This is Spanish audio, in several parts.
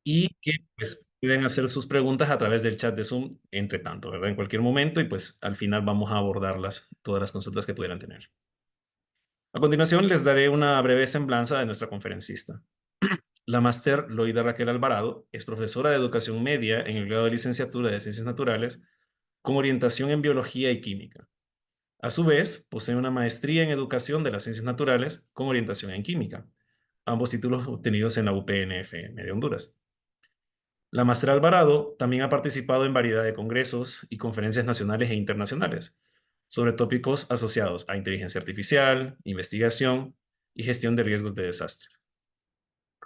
y que pues pueden hacer sus preguntas a través del chat de Zoom entre tanto, ¿verdad? En cualquier momento y pues al final vamos a abordarlas, todas las consultas que pudieran tener. A continuación les daré una breve semblanza de nuestra conferencista. La máster Loida Raquel Alvarado es profesora de educación media en el grado de licenciatura de Ciencias Naturales con orientación en biología y química. A su vez, posee una maestría en educación de las ciencias naturales con orientación en química, ambos títulos obtenidos en la UPNFM de Honduras. La máster Alvarado también ha participado en variedad de congresos y conferencias nacionales e internacionales sobre tópicos asociados a inteligencia artificial, investigación y gestión de riesgos de desastres.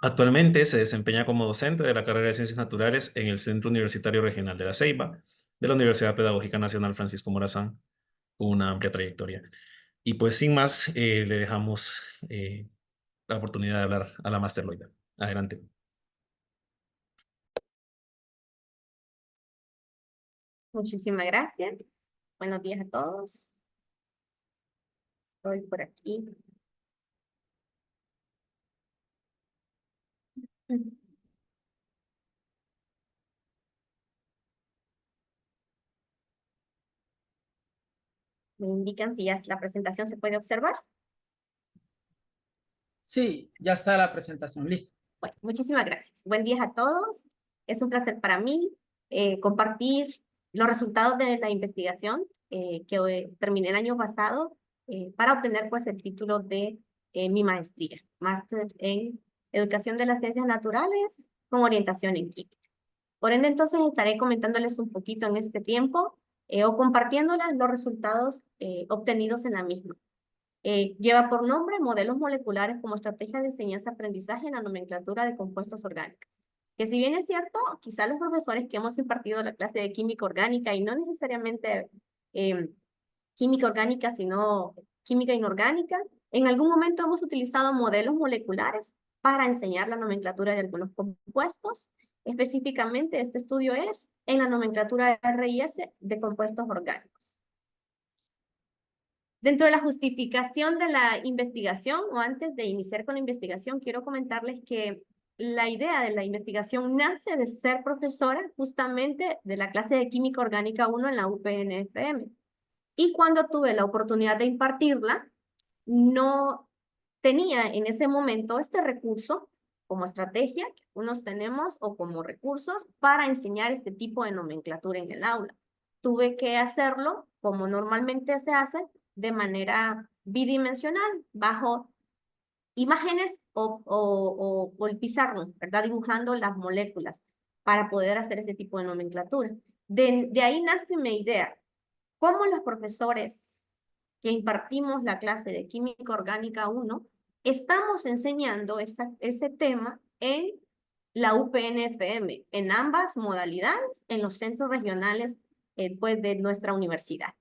Actualmente se desempeña como docente de la carrera de Ciencias Naturales en el Centro Universitario Regional de La Ceiba de la Universidad Pedagógica Nacional Francisco Morazán, con una amplia trayectoria. Y pues sin más, le dejamos la oportunidad de hablar a la máster Loida. Adelante. Muchísimas gracias. Buenos días a todos. Estoy por aquí. Me indican si ya la presentación se puede observar. Sí, ya está la presentación lista. Bueno, muchísimas gracias. Buen día a todos. Es un placer para mí compartir los resultados de la investigación que terminé el año pasado para obtener pues el título de mi maestría, máster en Educación de las Ciencias Naturales con orientación en química. Por ende, entonces estaré comentándoles un poquito en este tiempo o compartiéndoles los resultados obtenidos en la misma. Lleva por nombre modelos moleculares como estrategia de enseñanza-aprendizaje en la nomenclatura de compuestos orgánicos. Que si bien es cierto, quizá los profesores que hemos impartido la clase de química orgánica y no necesariamente química orgánica, sino química inorgánica, en algún momento hemos utilizado modelos moleculares para enseñar la nomenclatura de algunos compuestos. Específicamente, este estudio es en la nomenclatura RIS de compuestos orgánicos. Dentro de la justificación de la investigación, o antes de iniciar con la investigación, quiero comentarles que la idea de la investigación nace de ser profesora justamente de la clase de Química Orgánica 1 en la UPNFM. Y cuando tuve la oportunidad de impartirla, no tenía en ese momento este recurso como estrategia que unos tenemos o como recursos para enseñar este tipo de nomenclatura en el aula. Tuve que hacerlo como normalmente se hace, de manera bidimensional, bajo imágenes o el pizarrón, ¿verdad? Dibujando las moléculas para poder hacer ese tipo de nomenclatura. De ahí nace mi idea. ¿Cómo los profesores que impartimos la clase de Química Orgánica 1 estamos enseñando ese tema en la UPNFM, en ambas modalidades, en los centros regionales pues, de nuestra universidad?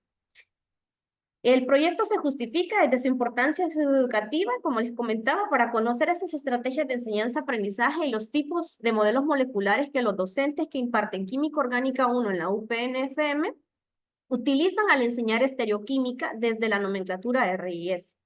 El proyecto se justifica desde su importancia educativa, como les comentaba, para conocer esas estrategias de enseñanza-aprendizaje y los tipos de modelos moleculares que los docentes que imparten Química Orgánica 1 en la UPNFM utilizan al enseñar estereoquímica desde la nomenclatura RIS.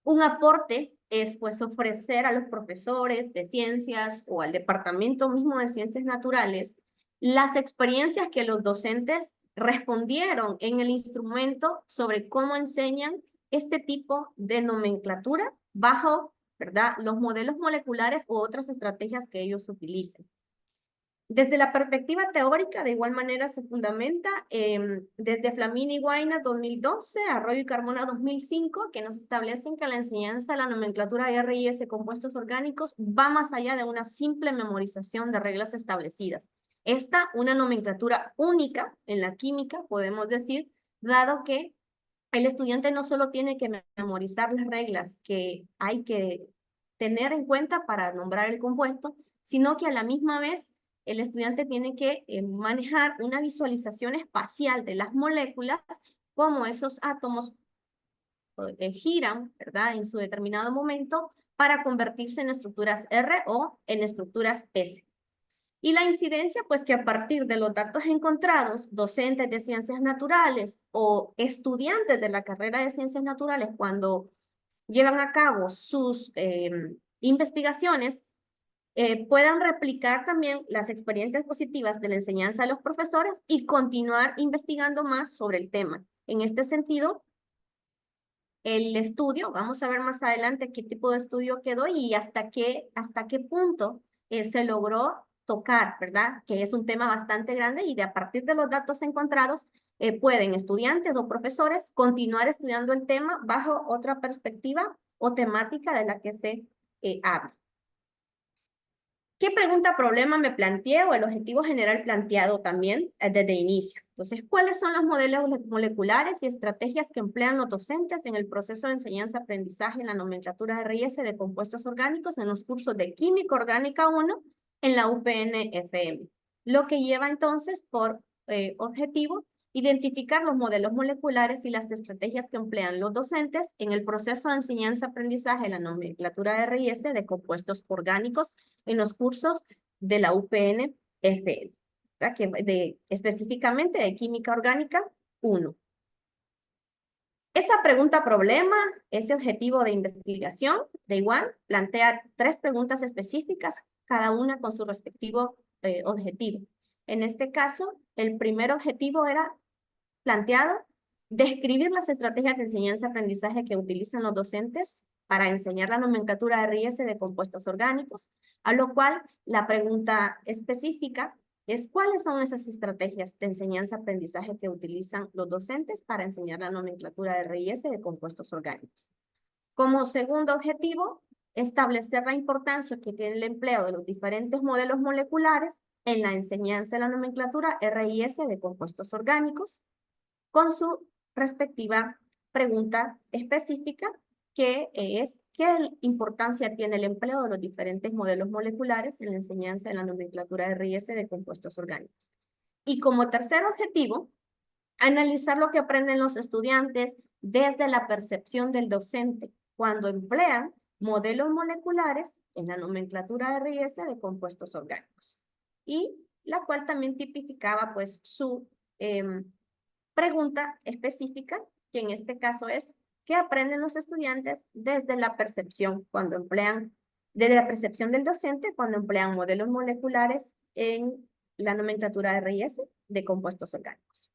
Un aporte es pues ofrecer a los profesores de ciencias o al departamento mismo de ciencias naturales las experiencias que los docentes respondieron en el instrumento sobre cómo enseñan este tipo de nomenclatura bajo, ¿verdad?, los modelos moleculares u otras estrategias que ellos utilicen. Desde la perspectiva teórica, de igual manera se fundamenta desde Flamini y Guayna 2012, Arroyo y Carmona 2005, que nos establecen que la enseñanza de la nomenclatura de RIS compuestos orgánicos va más allá de una simple memorización de reglas establecidas. Esta, una nomenclatura única en la química, podemos decir, dado que el estudiante no solo tiene que memorizar las reglas que hay que tener en cuenta para nombrar el compuesto, sino que a la misma vez el estudiante tiene que manejar una visualización espacial de las moléculas, cómo esos átomos giran, ¿verdad?, en su determinado momento para convertirse en estructuras R o en estructuras S. Y la incidencia, pues que a partir de los datos encontrados, docentes de ciencias naturales o estudiantes de la carrera de ciencias naturales, cuando llevan a cabo sus investigaciones, puedan replicar también las experiencias positivas de la enseñanza de los profesores y continuar investigando más sobre el tema. En este sentido, el estudio, vamos a ver más adelante qué tipo de estudio quedó y hasta qué punto se logró tocar, ¿verdad? Que es un tema bastante grande y a partir de los datos encontrados, pueden estudiantes o profesores continuar estudiando el tema bajo otra perspectiva o temática de la que se habla. ¿Qué pregunta problema me planteé o el objetivo general planteado también desde inicio? Entonces, ¿cuáles son los modelos moleculares y estrategias que emplean los docentes en el proceso de enseñanza-aprendizaje en la nomenclatura RIS de compuestos orgánicos en los cursos de Química Orgánica 1 en la UPN-FM? Lo que lleva entonces por objetivo identificar los modelos moleculares y las estrategias que emplean los docentes en el proceso de enseñanza-aprendizaje en la nomenclatura RIS de compuestos orgánicos en los cursos de la UPN-FM, específicamente de Química Orgánica 1. Esa pregunta problema, ese objetivo de investigación de igual, plantea 3 preguntas específicas, cada una con su respectivo objetivo. En este caso, el primer objetivo era planteado describir las estrategias de enseñanza-aprendizaje que utilizan los docentes para enseñar la nomenclatura RIS de compuestos orgánicos, a lo cual la pregunta específica es cuáles son esas estrategias de enseñanza-aprendizaje que utilizan los docentes para enseñar la nomenclatura RIS de compuestos orgánicos. Como segundo objetivo, establecer la importancia que tiene el empleo de los diferentes modelos moleculares en la enseñanza de la nomenclatura RIS de compuestos orgánicos, con su respectiva pregunta específica, que es ¿qué importancia tiene el empleo de los diferentes modelos moleculares en la enseñanza de la nomenclatura RIS de compuestos orgánicos? Y como tercer objetivo, analizar lo que aprenden los estudiantes desde la percepción del docente cuando emplean modelos moleculares en la nomenclatura RIS de compuestos orgánicos. Y la cual también tipificaba pues su pregunta específica, que en este caso es, ¿qué aprenden los estudiantes desde la percepción cuando emplean, desde la percepción del docente cuando emplean modelos moleculares en la nomenclatura RIS de compuestos orgánicos?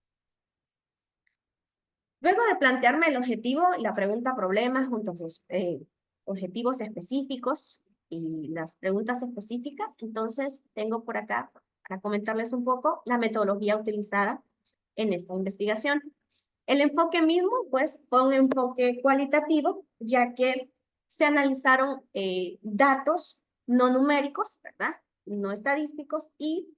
Luego de plantearme el objetivo y la pregunta problema junto a sus objetivos específicos y las preguntas específicas, entonces tengo por acá para comentarles un poco la metodología utilizada en esta investigación. El enfoque mismo, pues, fue un enfoque cualitativo, ya que se analizaron datos no numéricos, ¿verdad? No estadísticos, y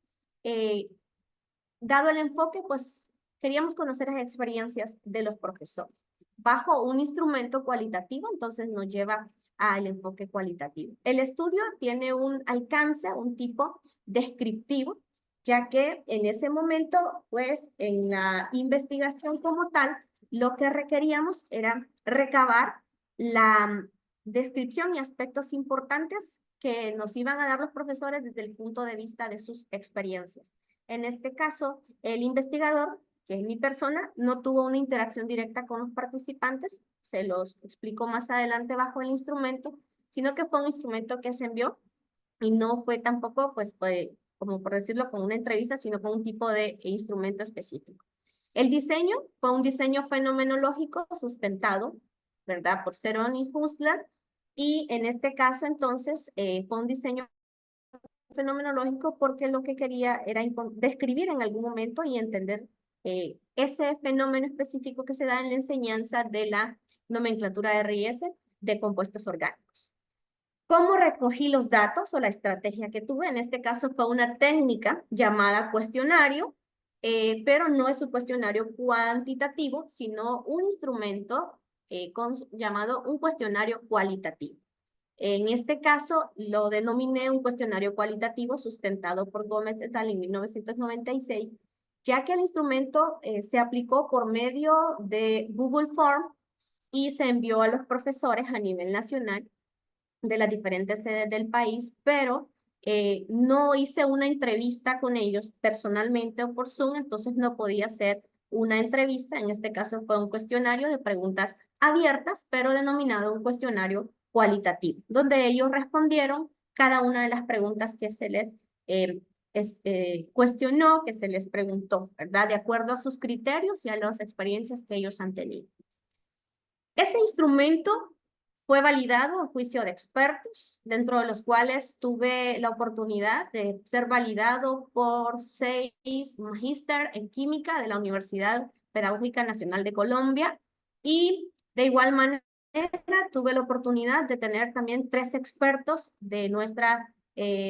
dado el enfoque, pues, queríamos conocer las experiencias de los profesores. Bajo un instrumento cualitativo, entonces nos lleva al enfoque cualitativo. El estudio tiene un alcance, un tipo descriptivo, ya que en ese momento, pues, en la investigación como tal, lo que requeríamos era recabar la descripción y aspectos importantes que nos iban a dar los profesores desde el punto de vista de sus experiencias. En este caso, el investigador, que es mi persona, no tuvo una interacción directa con los participantes, se los explico más adelante bajo el instrumento, sino que fue un instrumento que se envió y no fue tampoco, pues, como por decirlo, con una entrevista, sino con un tipo de instrumento específico. El diseño fue un diseño fenomenológico sustentado, ¿verdad? Por Cerón y Hustler, y en este caso, entonces, fue un diseño fenomenológico porque lo que quería era describir en algún momento y entender ese fenómeno específico que se da en la enseñanza de la nomenclatura RIS de compuestos orgánicos. ¿Cómo recogí los datos o la estrategia que tuve? En este caso fue una técnica llamada cuestionario, pero no es un cuestionario cuantitativo, sino un instrumento llamado un cuestionario cualitativo. En este caso, lo denominé un cuestionario cualitativo sustentado por Gómez et al. En 1996, ya que el instrumento se aplicó por medio de Google Form y se envió a los profesores a nivel nacional de las diferentes sedes del país, pero no hice una entrevista con ellos personalmente o por Zoom, entonces no podía hacer una entrevista. En este caso fue un cuestionario de preguntas abiertas, pero denominado un cuestionario cualitativo, donde ellos respondieron cada una de las preguntas que se les cuestionó, que se les preguntó, ¿verdad? De acuerdo a sus criterios y a las experiencias que ellos han tenido. Ese instrumento fue validado a juicio de expertos, dentro de los cuales tuve la oportunidad de ser validado por 6 magíster en química de la Universidad Pedagógica Nacional de Colombia, y de igual manera tuve la oportunidad de tener también 3 expertos de nuestra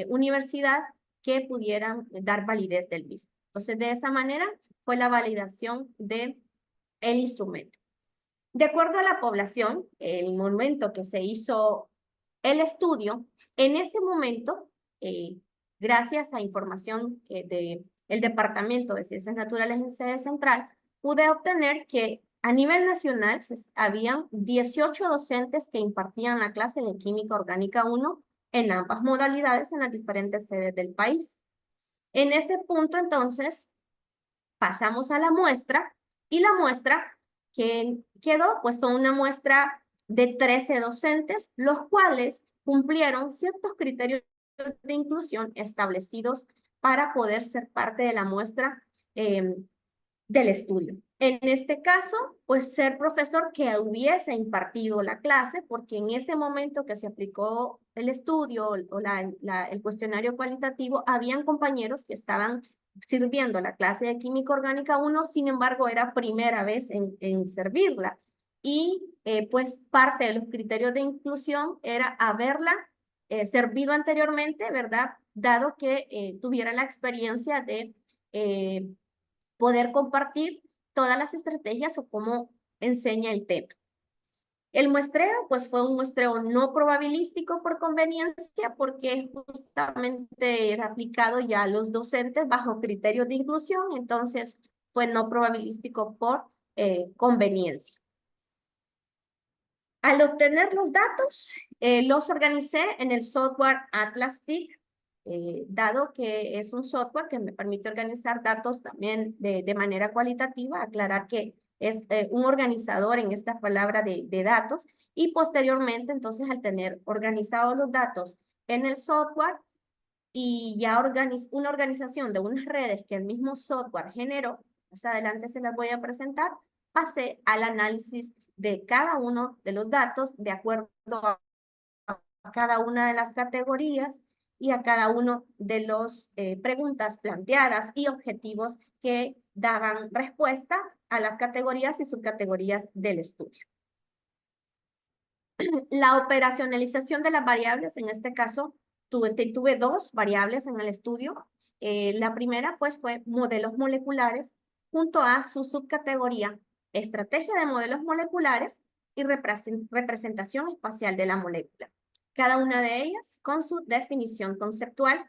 universidad que pudieran dar validez del mismo. Entonces, de esa manera fue la validación del instrumento. De acuerdo a la población, el momento que se hizo el estudio, en ese momento, gracias a información del Departamento de Ciencias Naturales en sede central, pude obtener que a nivel nacional habían 18 docentes que impartían la clase de Química Orgánica 1 en ambas modalidades en las diferentes sedes del país. En ese punto, entonces, pasamos a la muestra, y la muestra que quedó, pues, con una muestra de 13 docentes, los cuales cumplieron ciertos criterios de inclusión establecidos para poder ser parte de la muestra del estudio. En este caso, pues ser profesor que hubiese impartido la clase, porque en ese momento que se aplicó el estudio o el cuestionario cualitativo, habían compañeros que estaban sirviendo la clase de Química Orgánica 1, sin embargo, era primera vez en servirla. Y pues parte de los criterios de inclusión era haberla servido anteriormente, ¿verdad? Dado que tuviera la experiencia de poder compartir todas las estrategias o cómo enseña el tema. El muestreo, pues fue un muestreo no probabilístico por conveniencia, porque justamente era aplicado ya a los docentes bajo criterios de inclusión, entonces fue no probabilístico por conveniencia. Al obtener los datos, los organicé en el software Atlas TIC, dado que es un software que me permite organizar datos también de manera cualitativa, aclarar que es un organizador en esta palabra de datos, y posteriormente, entonces, al tener organizados los datos en el software y ya una organización de unas redes que el mismo software generó, más adelante se las voy a presentar, pasé al análisis de cada uno de los datos de acuerdo a cada una de las categorías y a cada uno de las preguntas planteadas y objetivos que daban respuesta a las categorías y subcategorías del estudio. La operacionalización de las variables, en este caso, tuve 2 variables en el estudio. La primera, pues, fue modelos moleculares, junto a su subcategoría, estrategia de modelos moleculares y representación espacial de la molécula. Cada una de ellas con su definición conceptual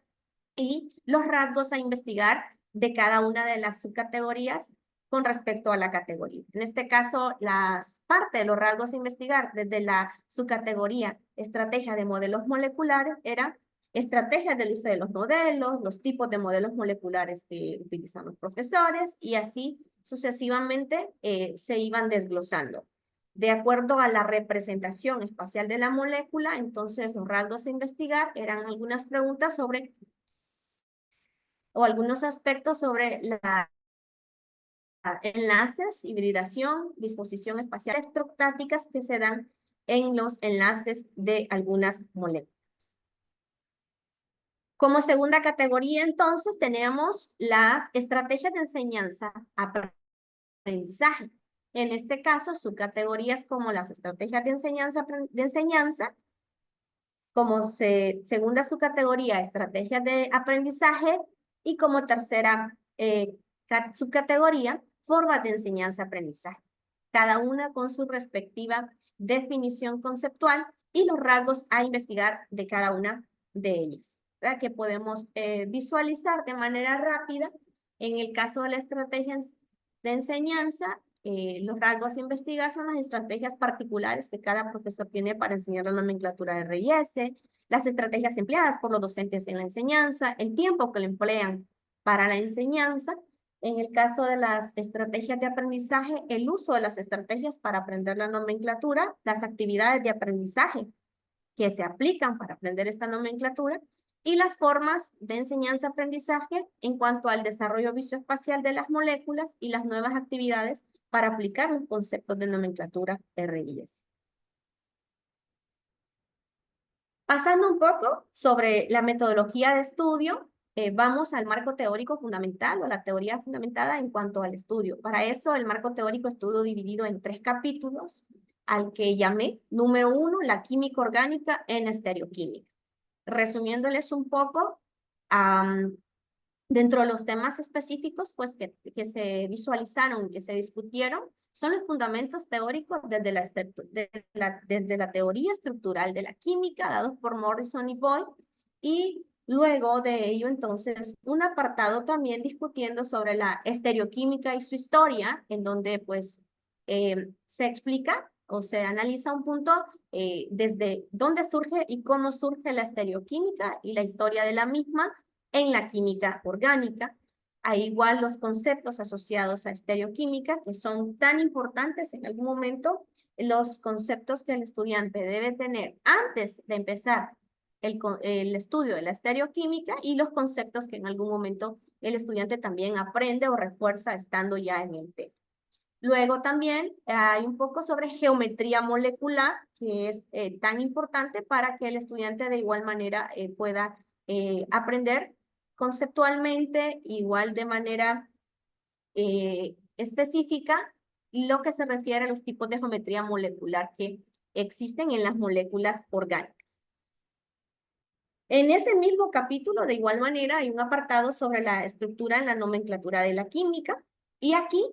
y los rasgos a investigar de cada una de las subcategorías con respecto a la categoría. En este caso, las partes de los rasgos a investigar desde la subcategoría estrategia de modelos moleculares eran estrategias del uso de los modelos, los tipos de modelos moleculares que utilizan los profesores, y así sucesivamente se iban desglosando. De acuerdo a la representación espacial de la molécula, entonces los rasgos a investigar eran algunas preguntas sobre, o algunos aspectos sobre enlaces, hibridación, disposición espacial electrostáticas que se dan en los enlaces de algunas moléculas. Como segunda categoría, entonces, tenemos las estrategias de enseñanza-aprendizaje. En este caso, subcategorías como las estrategias de enseñanza, como segunda subcategoría, estrategias de aprendizaje, y como tercera subcategoría, formas de enseñanza-aprendizaje. Cada una con su respectiva definición conceptual y los rasgos a investigar de cada una de ellas, ¿verdad? Que podemos visualizar de manera rápida. En el caso de la estrategia de enseñanza, los rasgos a investigar son las estrategias particulares que cada profesor tiene para enseñar la nomenclatura de R&S, las estrategias empleadas por los docentes en la enseñanza, el tiempo que le emplean para la enseñanza. En el caso de las estrategias de aprendizaje, el uso de las estrategias para aprender la nomenclatura, las actividades de aprendizaje que se aplican para aprender esta nomenclatura y las formas de enseñanza-aprendizaje en cuanto al desarrollo visoespacial de las moléculas y las nuevas actividades para aplicar los conceptos de nomenclatura RIS. Pasando un poco sobre la metodología de estudio, vamos al marco teórico fundamental o la teoría fundamentada en cuanto al estudio. Para eso, el marco teórico estuvo dividido en 3 capítulos, al que llamé, número 1, la química orgánica en estereoquímica. Resumiéndoles un poco, dentro de los temas específicos pues, que se visualizaron, que se discutieron, son los fundamentos teóricos desde la teoría estructural de la química, dados por Morrison y Boyd, y luego de ello, entonces, un apartado también discutiendo sobre la estereoquímica y su historia, en donde, pues, se explica o se analiza un punto desde dónde surge y cómo surge la estereoquímica y la historia de la misma en la química orgánica. Hay igual los conceptos asociados a estereoquímica, que son tan importantes en algún momento, los conceptos que el estudiante debe tener antes de empezar el estudio de la estereoquímica y los conceptos que en algún momento el estudiante también aprende o refuerza estando ya en el tema. Luego también hay un poco sobre geometría molecular, que es tan importante para que el estudiante de igual manera pueda aprender conceptualmente, igual de manera específica, lo que se refiere a los tipos de geometría molecular que existen en las moléculas orgánicas. En ese mismo capítulo, de igual manera, hay un apartado sobre la estructura en la nomenclatura de la química, y aquí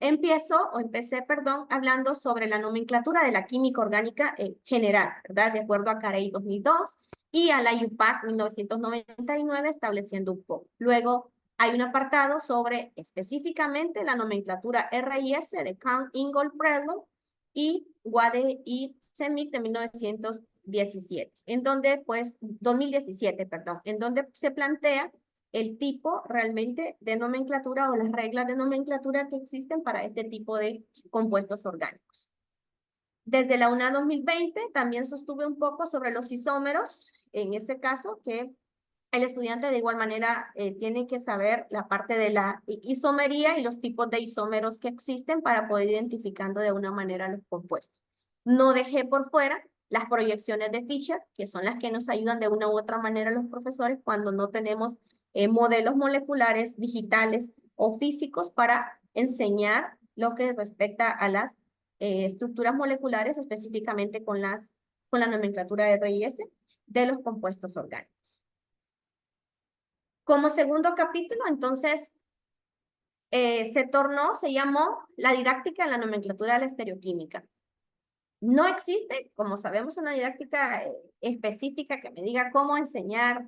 empecé, hablando sobre la nomenclatura de la química orgánica general, ¿verdad? De acuerdo a Carey 2002 y a la UPAC 1999, estableciendo un poco. Luego hay un apartado sobre específicamente la nomenclatura RIS de Kahn, Ingold, Bredlow y Wade y Semik de 1917, en donde, pues, 2017, perdón, en donde se plantea el tipo realmente de nomenclatura o las reglas de nomenclatura que existen para este tipo de compuestos orgánicos. Desde la UNA 2020 también sostuve un poco sobre los isómeros, en ese caso que el estudiante de igual manera tiene que saber la parte de la isomería y los tipos de isómeros que existen para poder identificando de una manera los compuestos. No dejé por fuera las proyecciones de Fischer, que son las que nos ayudan de una u otra manera a los profesores cuando no tenemos modelos moleculares, digitales o físicos para enseñar lo que respecta a las estructuras moleculares, específicamente con la nomenclatura de RIS de los compuestos orgánicos. Como segundo capítulo, entonces, se llamó la didáctica en la nomenclatura de la estereoquímica. No existe, como sabemos, una didáctica específica que me diga cómo enseñar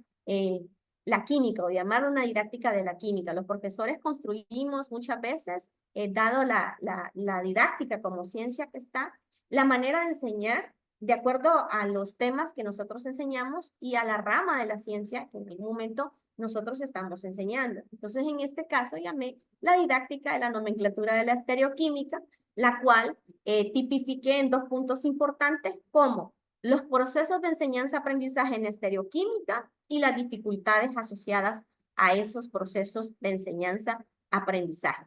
la química o llamar una didáctica de la química. Los profesores construimos muchas veces, dado la didáctica como ciencia que está, la manera de enseñar de acuerdo a los temas que nosotros enseñamos y a la rama de la ciencia que en algún momento nosotros estamos enseñando. Entonces, en este caso, llamé la didáctica de la nomenclatura de la estereoquímica, la cual tipifiqué en 2 puntos importantes como los procesos de enseñanza-aprendizaje en estereoquímica y las dificultades asociadas a esos procesos de enseñanza-aprendizaje.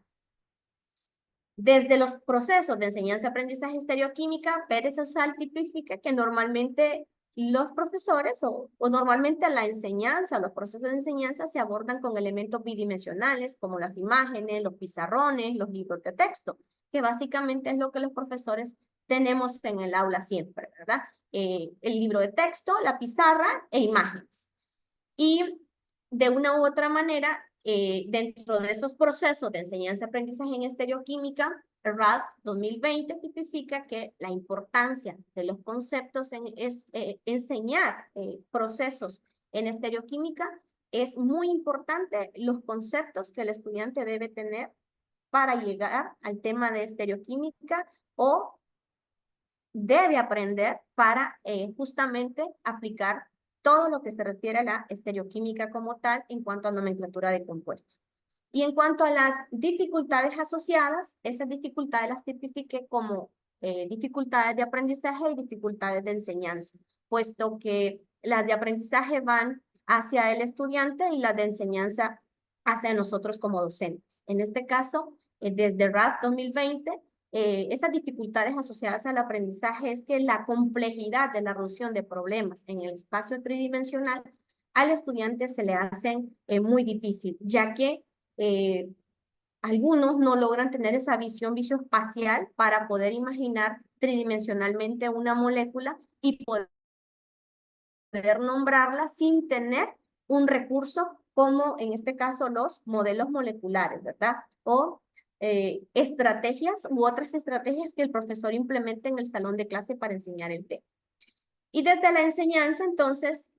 Desde los procesos de enseñanza-aprendizaje estereoquímica, Pérez Azal tipifica que normalmente los profesores o normalmente la enseñanza, los procesos de enseñanza se abordan con elementos bidimensionales como las imágenes, los pizarrones, los libros de texto, que básicamente es lo que los profesores tenemos en el aula siempre, ¿verdad? El libro de texto, la pizarra e imágenes. Y de una u otra manera, dentro de esos procesos de enseñanza-aprendizaje en estereoquímica, RAD 2020 tipifica que la importancia de los conceptos es enseñar procesos en estereoquímica. Es muy importante los conceptos que el estudiante debe tener para llegar al tema de estereoquímica o debe aprender para justamente aplicar todo lo que se refiere a la estereoquímica como tal en cuanto a nomenclatura de compuestos. Y en cuanto a las dificultades asociadas, esas dificultades las tipifiqué como dificultades de aprendizaje y dificultades de enseñanza. puesto que las de aprendizaje van hacia el estudiante y las de enseñanza hacia nosotros como docentes. En este caso, desde RAD 2020, esas dificultades asociadas al aprendizaje es que la complejidad de la resolución de problemas en el espacio tridimensional al estudiante se le hacen muy difícil, ya que algunos no logran tener esa visión visoespacial para poder imaginar tridimensionalmente una molécula y poder nombrarla sin tener un recurso como en este caso los modelos moleculares, ¿verdad? O estrategias u otras estrategias que el profesor implemente en el salón de clase para enseñar el tema. Y desde la enseñanza, entonces,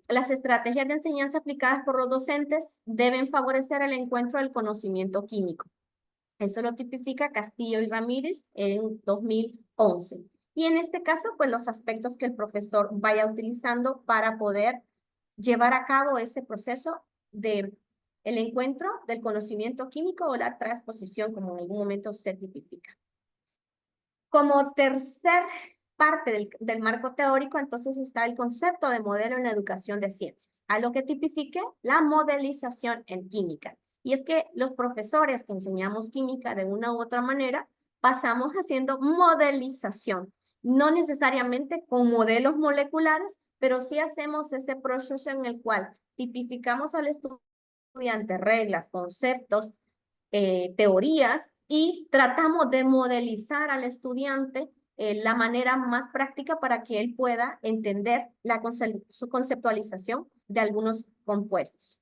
las estrategias de enseñanza aplicadas por los docentes deben favorecer el encuentro del conocimiento químico. Eso lo tipifica Castillo y Ramírez en 2011. Y en este caso, pues los aspectos que el profesor vaya utilizando para poder llevar a cabo ese proceso de el encuentro del conocimiento químico o la transposición, como en algún momento se tipifica. Como tercer parte del marco teórico, entonces está el concepto de modelo en la educación de ciencias, a lo que tipifique la modelización en química. Y es que los profesores que enseñamos química de una u otra manera, pasamos haciendo modelización, no necesariamente con modelos moleculares, pero sí hacemos ese proceso en el cual tipificamos al estudiante reglas, conceptos, teorías y tratamos de modelizar al estudiante la manera más práctica para que él pueda entender su conceptualización de algunos compuestos.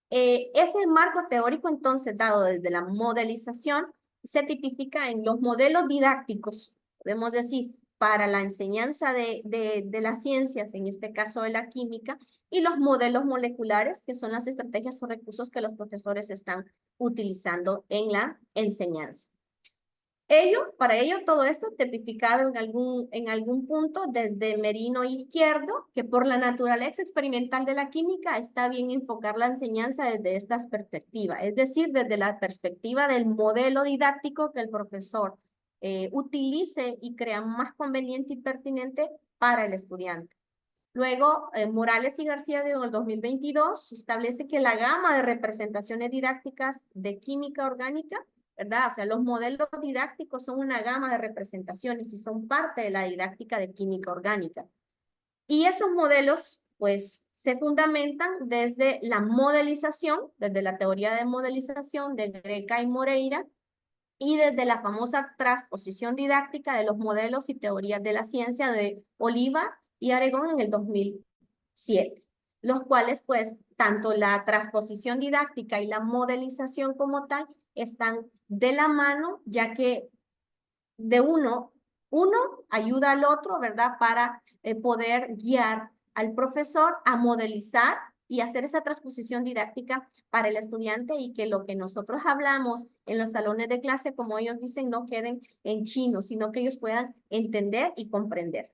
Ese marco teórico, entonces, dado desde la modelización, se tipifica en los modelos didácticos, podemos decir, para la enseñanza de las ciencias, en este caso de la química, y los modelos moleculares, que son las estrategias o recursos que los profesores están utilizando en la enseñanza. Para ello, todo esto tipificado en algún punto desde Merino Izquierdo, que por la naturaleza experimental de la química está bien enfocar la enseñanza desde estas perspectivas, es decir, desde la perspectiva del modelo didáctico que el profesor utilice y crea más conveniente y pertinente para el estudiante. Luego, Morales y García en el 2022 establece que la gama de representaciones didácticas de química orgánica, ¿verdad? O sea, los modelos didácticos son una gama de representaciones y son parte de la didáctica de química orgánica. Y esos modelos, pues, se fundamentan desde la modelización, desde la teoría de modelización de Greca y Moreira, y desde la famosa transposición didáctica de los modelos y teorías de la ciencia de Oliva y Aregón en el 2007, los cuales, pues, tanto la transposición didáctica y la modelización como tal están de la mano, ya que de uno ayuda al otro, ¿verdad? Para poder guiar al profesor a modelizar y hacer esa transposición didáctica para el estudiante y que lo que nosotros hablamos en los salones de clase, como ellos dicen, no queden en chino, sino que ellos puedan entender y comprender.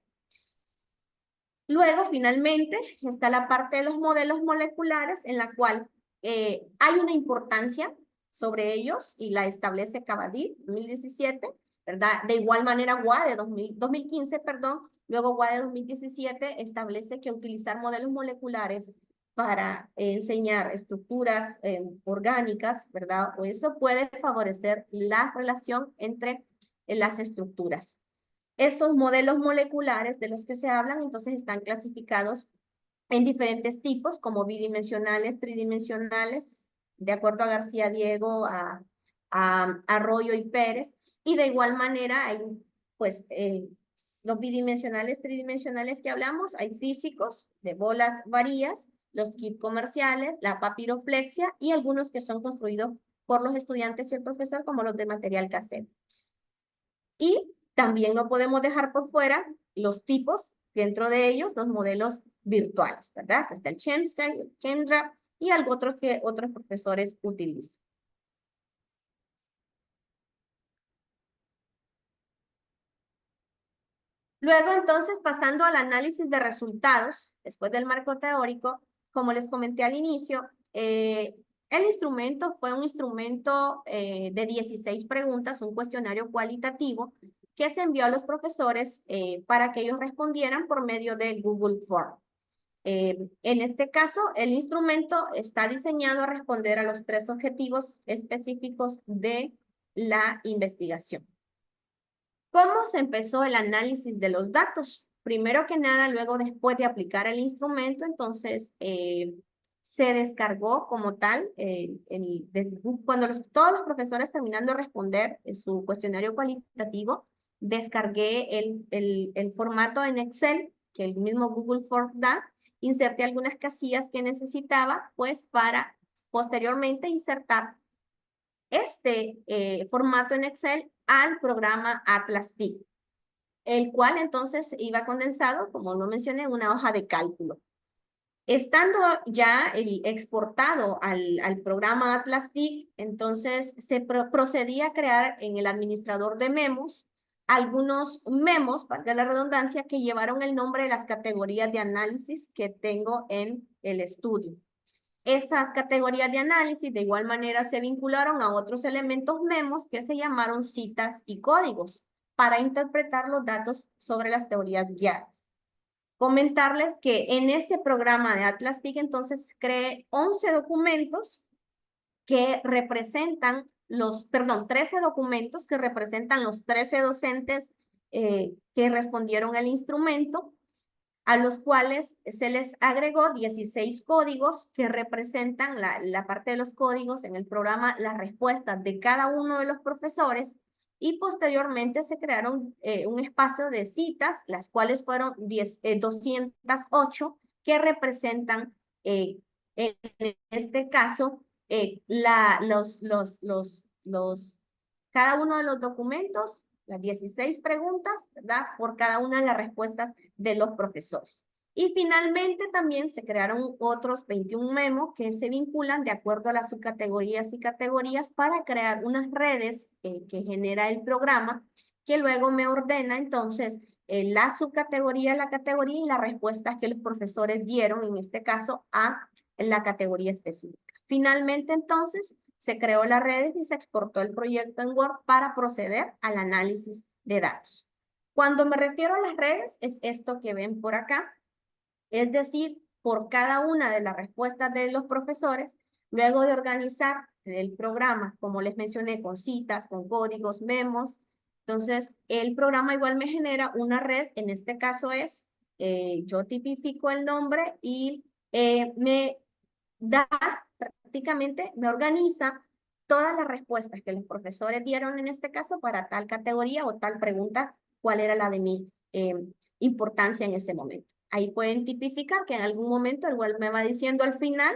Luego, finalmente, está la parte de los modelos moleculares en la cual hay una importancia sobre ellos y la establece Cavadí, 2017, ¿verdad? De igual manera, WA de 2015, perdón, luego WA de 2017 establece que utilizar modelos moleculares para enseñar estructuras orgánicas, ¿verdad? O eso puede favorecer la relación entre las estructuras. Esos modelos moleculares de los que se hablan, entonces están clasificados en diferentes tipos, como bidimensionales, tridimensionales, de acuerdo a García Diego, a Arroyo y Pérez, y de igual manera hay, pues, los bidimensionales, tridimensionales que hablamos, hay físicos de bolas varías, los kits comerciales, la papiroflexia y algunos que son construidos por los estudiantes y el profesor, como los de material casero. Y también no podemos dejar por fuera los tipos, dentro de ellos, los modelos virtuales, ¿verdad? Está el Chemsky, el Chemdra y algo otros que otros profesores utilizan. Luego, entonces, pasando al análisis de resultados, después del marco teórico, como les comenté al inicio, el instrumento fue un instrumento de 16 preguntas, un cuestionario cualitativo, que se envió a los profesores para que ellos respondieran por medio de Google Form. En este caso, el instrumento está diseñado a responder a los 3 objetivos específicos de la investigación. ¿Cómo se empezó el análisis de los datos? Primero que nada, luego después de aplicar el instrumento, entonces se descargó como tal, cuando todos los profesores terminando de responder su cuestionario cualitativo, descargué el formato en Excel que el mismo Google Form da, inserté algunas casillas que necesitaba, pues para posteriormente insertar este formato en Excel al programa AtlasTIC, el cual entonces iba condensado, como lo mencioné, en una hoja de cálculo. Estando ya exportado al programa AtlasTIC, entonces se procedía a crear en el administrador de memos algunos memos, para la redundancia, que llevaron el nombre de las categorías de análisis que tengo en el estudio. Esas categorías de análisis de igual manera se vincularon a otros elementos memos que se llamaron citas y códigos para interpretar los datos sobre las teorías guiadas. Comentarles que en ese programa de AtlasTIC entonces creé 11 documentos que representan 13 documentos que representan los 13 docentes que respondieron al instrumento, a los cuales se les agregó 16 códigos que representan la parte de los códigos en el programa, las respuestas de cada uno de los profesores, y posteriormente se crearon un espacio de citas, las cuales fueron 208, que representan, en este caso, cada uno de los documentos, las 16 preguntas, ¿verdad? Por cada una de las respuestas de los profesores. Y finalmente también se crearon otros 21 memos que se vinculan de acuerdo a las subcategorías y categorías para crear unas redes que genera el programa, que luego me ordena entonces la subcategoría, la categoría y las respuestas que los profesores dieron, en este caso, a la categoría específica. Finalmente, entonces, se creó la red y se exportó el proyecto en Word para proceder al análisis de datos. Cuando me refiero a las redes, es esto que ven por acá, es decir, por cada una de las respuestas de los profesores, luego de organizar el programa, como les mencioné, con citas, con códigos, memos, entonces el programa igual me genera una red, en este caso es, yo tipifico el nombre y me da, prácticamente me organiza todas las respuestas que los profesores dieron en este caso para tal categoría o tal pregunta, cuál era la de mi importancia en ese momento. Ahí pueden tipificar que en algún momento igual me va diciendo al final,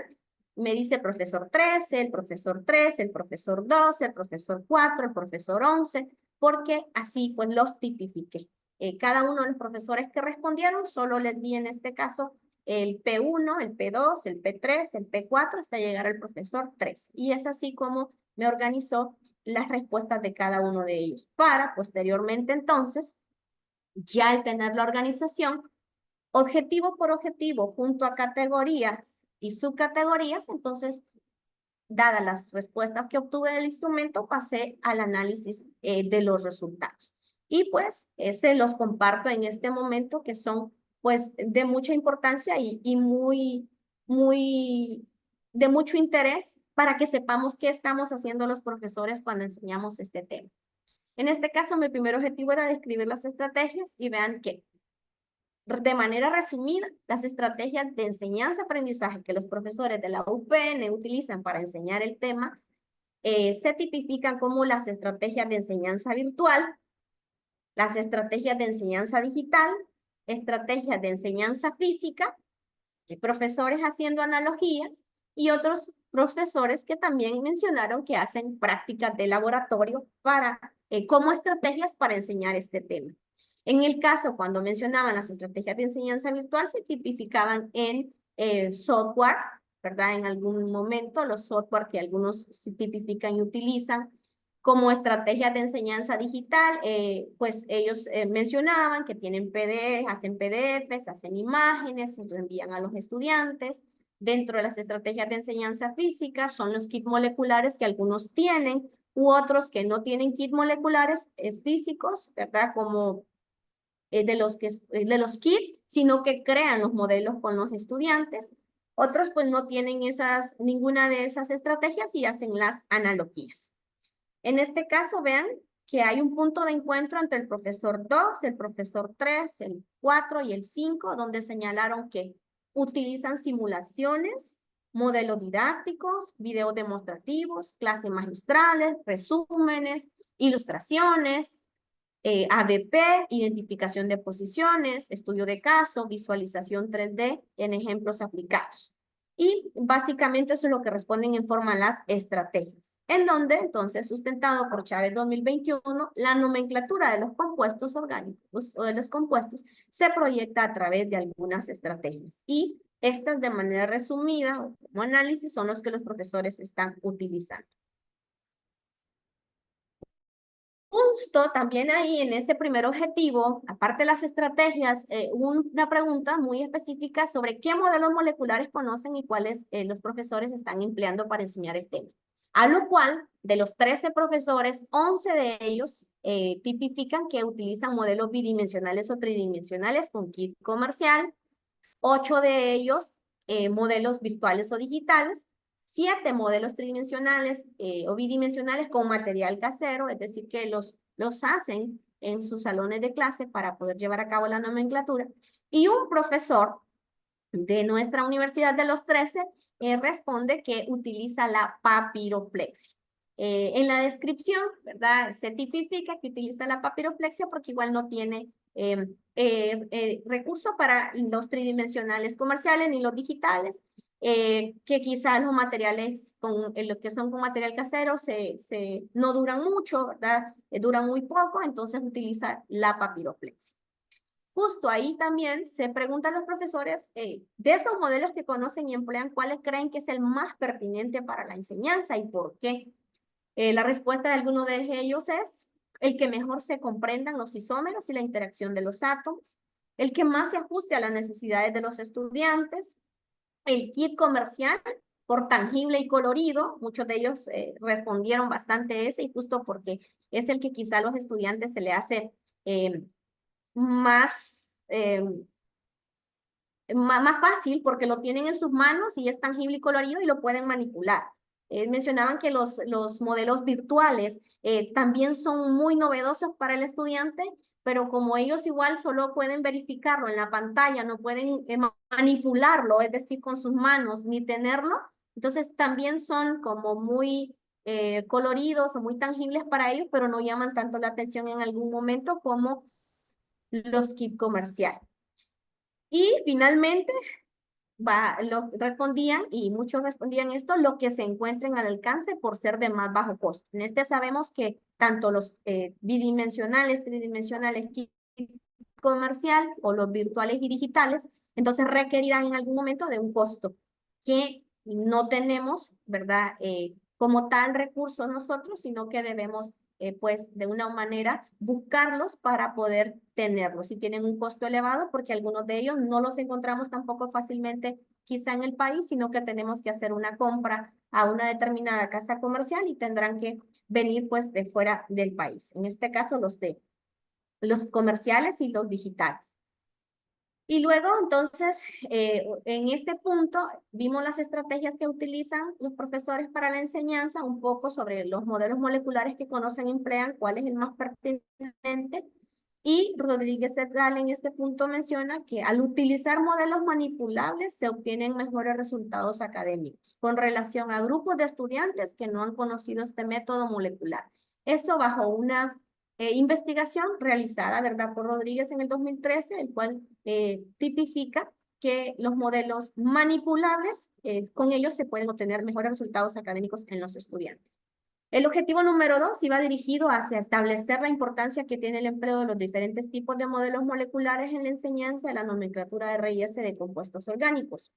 me dice profesor 13, el profesor 3, el profesor 12, el profesor 4, el profesor 11, porque así pues los tipifiqué. Cada uno de los profesores que respondieron, solo les di en este caso el P1, el P2, el P3, el P4, hasta llegar al profesor 3. Y es así como me organizó las respuestas de cada uno de ellos, para posteriormente entonces, ya al tener la organización, objetivo por objetivo, junto a categorías y subcategorías, entonces, dadas las respuestas que obtuve del instrumento, pasé al análisis de los resultados. Y pues se los comparto en este momento, que son pues de mucha importancia y de mucho interés para que sepamos qué estamos haciendo los profesores cuando enseñamos este tema. En este caso, mi primer objetivo era describir las estrategias y vean que, de manera resumida, las estrategias de enseñanza-aprendizaje que los profesores de la UPN utilizan para enseñar el tema se tipifican como las estrategias de enseñanza virtual, las estrategias de enseñanza digital, estrategias de enseñanza física, profesores haciendo analogías y otros profesores que también mencionaron que hacen prácticas de laboratorio como estrategias para enseñar este tema. En el caso, cuando mencionaban las estrategias de enseñanza virtual, se tipificaban en software, ¿verdad? En algún momento los software que algunos se tipifican y utilizan como estrategias de enseñanza digital, pues ellos mencionaban que tienen hacen PDFs, hacen imágenes, y lo envían a los estudiantes. Dentro de las estrategias de enseñanza física son los kits moleculares que algunos tienen, u otros que no tienen kits moleculares físicos, ¿verdad? Como de los kits, sino que crean los modelos con los estudiantes. Otros pues no tienen ninguna de esas estrategias y hacen las analogías. En este caso, vean que hay un punto de encuentro entre el profesor 2, el profesor 3, el 4 y el 5, donde señalaron que utilizan simulaciones, modelos didácticos, videos demostrativos, clases magistrales, resúmenes, ilustraciones, ADP, identificación de posiciones, estudio de caso, visualización 3D en ejemplos aplicados. Y básicamente eso es lo que responden en forma a las estrategias, en donde entonces, sustentado por Chávez 2021, la nomenclatura de los compuestos orgánicos o de los compuestos se proyecta a través de algunas estrategias. Y estas, de manera resumida o como análisis, son los que los profesores están utilizando. Justo también ahí en ese primer objetivo, aparte de las estrategias, una pregunta muy específica sobre qué modelos moleculares conocen y cuáles los profesores están empleando para enseñar el tema. A lo cual, de los 13 profesores, 11 de ellos tipifican que utilizan modelos bidimensionales o tridimensionales con kit comercial, 8 de ellos modelos virtuales o digitales, 7 modelos tridimensionales o bidimensionales con material casero, es decir, que los hacen en sus salones de clase para poder llevar a cabo la nomenclatura. Y un profesor de nuestra universidad de los 13 responde que utiliza la papiroflexia. En la descripción, ¿verdad? Se tipifica que utiliza la papiroflexia porque igual no tiene recurso para los tridimensionales comerciales ni los digitales, que quizás los materiales lo que son con material casero no duran mucho, ¿verdad? Duran muy poco, entonces utiliza la papiroflexia. Justo ahí también se preguntan los profesores de esos modelos que conocen y emplean, ¿cuáles creen que es el más pertinente para la enseñanza y por qué? La respuesta de alguno de ellos es el que mejor se comprendan los isómeros y la interacción de los átomos, el que más se ajuste a las necesidades de los estudiantes, el kit comercial por tangible y colorido, muchos de ellos respondieron bastante ese y justo porque es el que quizá a los estudiantes se le hace más fácil porque lo tienen en sus manos y es tangible y colorido y lo pueden manipular. Mencionaban que los modelos virtuales también son muy novedosos para el estudiante, pero como ellos igual solo pueden verificarlo en la pantalla, no pueden manipularlo, es decir, con sus manos, ni tenerlo, entonces también son como muy coloridos o muy tangibles para ellos, pero no llaman tanto la atención en algún momento como los kits comerciales. Y finalmente, respondían, y muchos respondían esto, lo que se encuentren al alcance por ser de más bajo costo. En este sabemos que tanto los bidimensionales, tridimensionales, kit comercial o los virtuales y digitales, entonces requerirán en algún momento de un costo que no tenemos, ¿verdad? Como tal recurso nosotros, sino que debemos pues de una manera buscarlos para poder tenerlos. Y tienen un costo elevado porque algunos de ellos no los encontramos tampoco fácilmente quizá en el país, sino que tenemos que hacer una compra a una determinada casa comercial y tendrán que venir pues de fuera del país. En este caso los comerciales y los digitales. Y luego, entonces, en este punto, vimos las estrategias que utilizan los profesores para la enseñanza, un poco sobre los modelos moleculares que conocen y emplean, cuál es el más pertinente. Y Rodríguez et al. En este punto menciona que al utilizar modelos manipulables se obtienen mejores resultados académicos con relación a grupos de estudiantes que no han conocido este método molecular. Eso bajo una investigación realizada, ¿verdad?, por Rodríguez en el 2013, el cual tipifica que los modelos manipulables, con ellos se pueden obtener mejores resultados académicos en los estudiantes. El objetivo número 2 iba dirigido hacia establecer la importancia que tiene el empleo de los diferentes tipos de modelos moleculares en la enseñanza de la nomenclatura de RIS de compuestos orgánicos.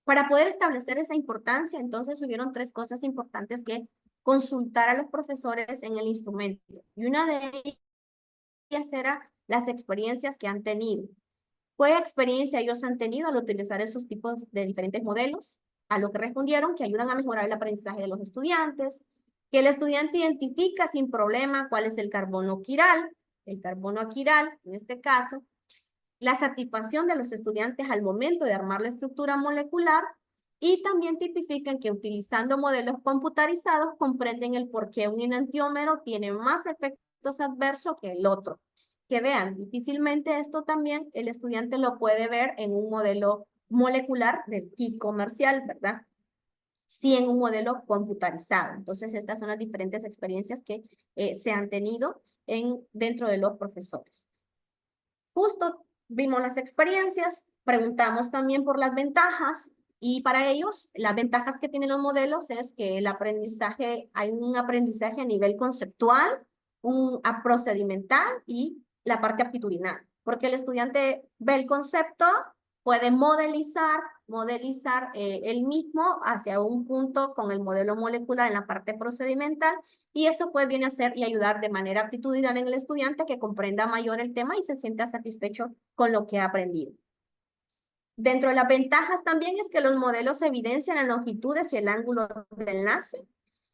Para poder establecer esa importancia, entonces hubieron 3 cosas importantes que consultar a los profesores en el instrumento. Y una de ellas era las experiencias que han tenido. ¿Qué experiencia ellos han tenido al utilizar esos tipos de diferentes modelos? A lo que respondieron que ayudan a mejorar el aprendizaje de los estudiantes, que el estudiante identifica sin problema cuál es el carbono quiral, en este caso, la satisfacción de los estudiantes al momento de armar la estructura molecular, y también tipifican que utilizando modelos computarizados comprenden el por qué un enantiómero tiene más efectos adversos que el otro. Que vean, difícilmente esto también el estudiante lo puede ver en un modelo molecular del kit comercial, ¿verdad? Sí en un modelo computarizado. Entonces, estas son las diferentes experiencias que se han tenido dentro de los profesores. Justo vimos las experiencias, preguntamos también por las ventajas, y para ellos, las ventajas que tienen los modelos es que el aprendizaje, hay un aprendizaje a nivel conceptual, a procedimental y la parte aptitudinal. Porque el estudiante ve el concepto, puede modelizar él mismo hacia un punto con el modelo molecular en la parte procedimental, y eso pues viene a ser y ayudar de manera aptitudinal en el estudiante a que comprenda mayor el tema y se sienta satisfecho con lo que ha aprendido. Dentro de las ventajas también es que los modelos evidencian las longitudes y el ángulo de enlace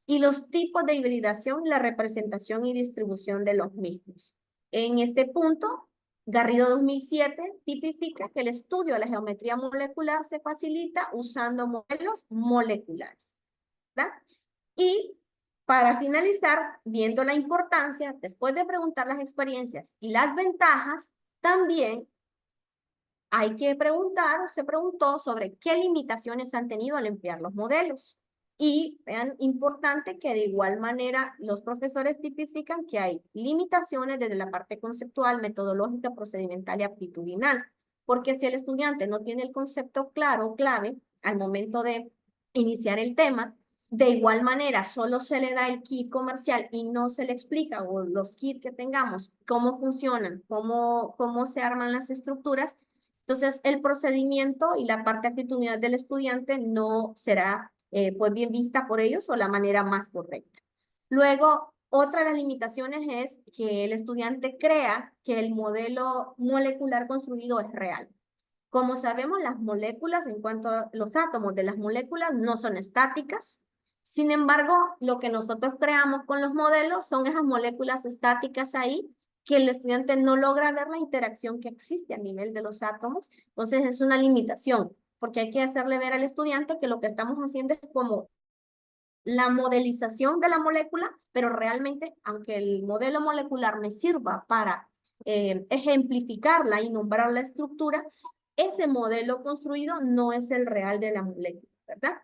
y los tipos de hibridación, la representación y distribución de los mismos. En este punto, Garrido 2007 tipifica que el estudio de la geometría molecular se facilita usando modelos moleculares, ¿verdad? Y para finalizar, viendo la importancia, después de preguntar las experiencias y las ventajas, también hay que preguntar, o se preguntó sobre qué limitaciones han tenido al emplear los modelos. Y vean, importante que de igual manera los profesores tipifican que hay limitaciones desde la parte conceptual, metodológica, procedimental y aptitudinal. Porque si el estudiante no tiene el concepto claro o clave al momento de iniciar el tema, de igual manera solo se le da el kit comercial y no se le explica, o los kits que tengamos, cómo funcionan, cómo se arman las estructuras. Entonces, el procedimiento y la parte actitudinal del estudiante no será pues bien vista por ellos o la manera más correcta. Luego, otra de las limitaciones es que el estudiante crea que el modelo molecular construido es real. Como sabemos, las moléculas, en cuanto a los átomos de las moléculas, no son estáticas. Sin embargo, lo que nosotros creamos con los modelos son esas moléculas estáticas ahí, que el estudiante no logra ver la interacción que existe a nivel de los átomos. Entonces, es una limitación, porque hay que hacerle ver al estudiante que lo que estamos haciendo es como la modelización de la molécula, pero realmente, aunque el modelo molecular me sirva para ejemplificarla y nombrar la estructura, ese modelo construido no es el real de la molécula, ¿verdad?